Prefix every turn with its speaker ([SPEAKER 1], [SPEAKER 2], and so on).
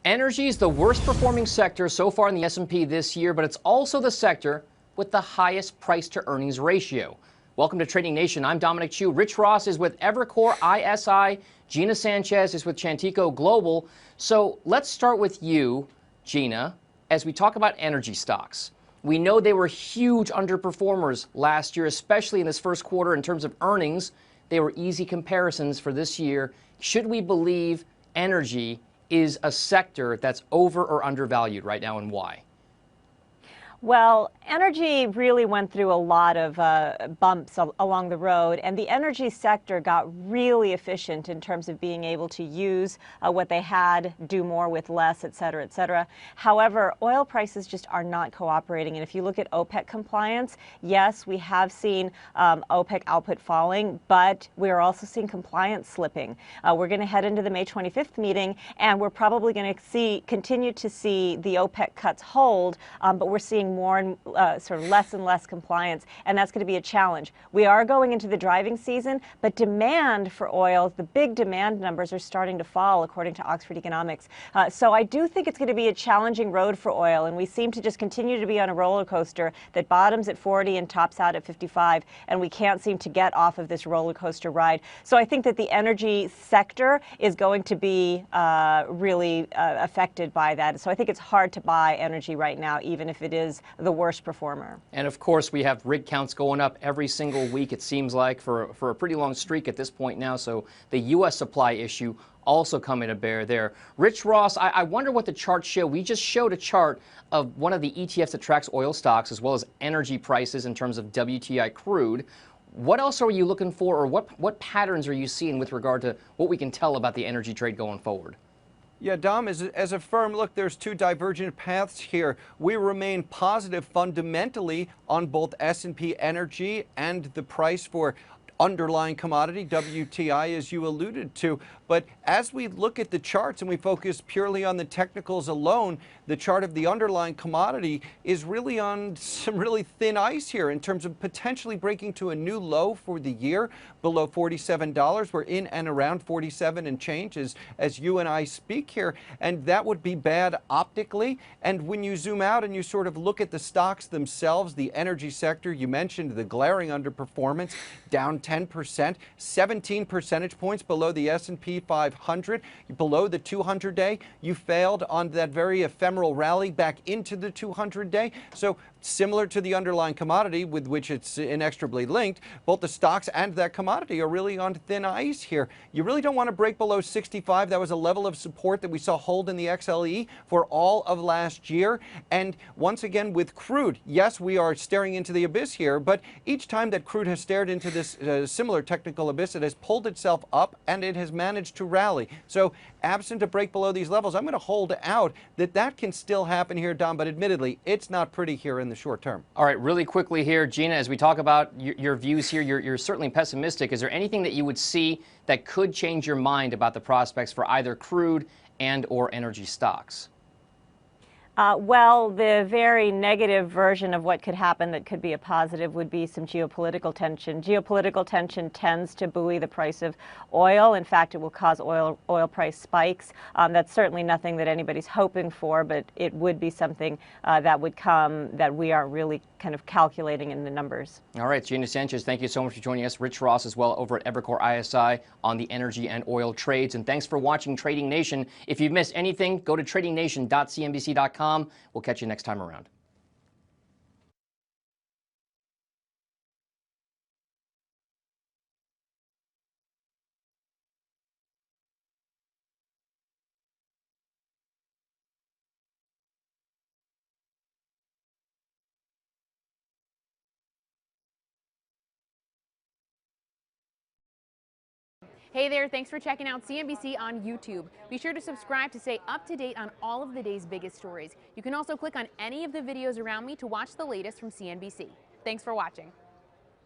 [SPEAKER 1] Energy is the worst performing sector so far in the S&P this year, but it's also the sector with the highest price to earnings ratio. Welcome to Trading Nation. I'm Dominic Chu. Rich Ross is with Evercore ISI. Gina Sanchez is with Chantico Global. So let's start with you, Gina, as we talk about energy stocks. We know they were huge underperformers last year, especially in this first quarter in terms of earnings. They were easy comparisons for this year. Should we believe energy is a sector that's over or undervalued right now, and why?
[SPEAKER 2] Well, energy really went through a lot of bumps along the road, and the energy sector got really efficient in terms of being able to use what they had, do more with less, et cetera, et cetera. However, oil prices just are not cooperating. And if you look at OPEC compliance, yes, we have seen OPEC output falling, but we're also seeing compliance slipping. We're going to head into the May 25th meeting, and we're probably going to continue to see the OPEC cuts hold, but we're seeing more and sort of less and less compliance, and that's going to be a challenge. We are going into the driving season, but demand for oil, the big demand numbers are starting to fall, according to Oxford Economics. So I do think it's going to be a challenging road for oil, and we seem to just continue to be on a roller coaster that bottoms at 40 and tops out at 55, and we can't seem to get off of this roller coaster ride. So I think that the energy sector is going to be really affected by that. So I think it's hard to buy energy right now, even if it is the worst performer.
[SPEAKER 1] And of course, we have rig counts going up every single week, it seems like, for a pretty long streak at this point now. So the U.S. supply issue also coming to bear there. Rich Ross, I wonder what the charts show. We just showed a chart of one of the ETFs that tracks oil stocks as well as energy prices in terms of WTI crude. What else are you looking for, or what patterns are you seeing with regard to what we can tell about the energy trade going forward?
[SPEAKER 3] Yeah, Dom, as a firm, look, there's two divergent paths here. We remain positive fundamentally on both S&P Energy and the price for underlying commodity, WTI, as you alluded to. But as we look at the charts and we focus purely on the technicals alone, the chart of the underlying commodity is really on some really thin ice here in terms of potentially breaking to a new low for the year below $47. We're in and around 47 and change as you and I speak here, and that would be bad optically. And when you zoom out and you sort of look at the stocks themselves, the energy sector, you mentioned the glaring underperformance, down 10%, 17 percentage points below the S&P 500, below the 200-day. You failed on that very ephemeral rally back into the 200-day. So similar to the underlying commodity with which it's inextricably linked, both the stocks and that commodity are really on thin ice here. You really don't want to break below 65. That was a level of support that we saw hold in the XLE for all of last year. And once again with crude, yes, we are staring into the abyss here, but each time that crude has stared into this similar technical abyss, it has pulled itself up and it has managed to rally. So absent a break below these levels, I'm going to hold out that can still happen here, Dom, but admittedly, it's not pretty here in the short term.
[SPEAKER 1] All right, really quickly here, Gina, as we talk about your views here, you're certainly pessimistic. Is there anything that you would see that could change your mind about the prospects for either crude and or energy stocks?
[SPEAKER 2] Well, the very negative version of what could happen that could be a positive would be some geopolitical tension. Geopolitical tension tends to buoy the price of oil. In fact, it will cause oil price spikes. That's certainly nothing that anybody's hoping for, but it would be something that would come that we are really kind of calculating in the numbers.
[SPEAKER 1] All right, Gina Sanchez, thank you so much for joining us. Rich Ross as well over at Evercore ISI on the energy and oil trades. And thanks for watching Trading Nation. If you've missed anything, go to tradingnation.cnbc.com. We'll catch you next time around.
[SPEAKER 4] Hey there, thanks for checking out CNBC on YouTube. Be sure to subscribe to stay up to date on all of the day's biggest stories. You can also click on any of the videos around me to watch the latest from CNBC. Thanks for watching.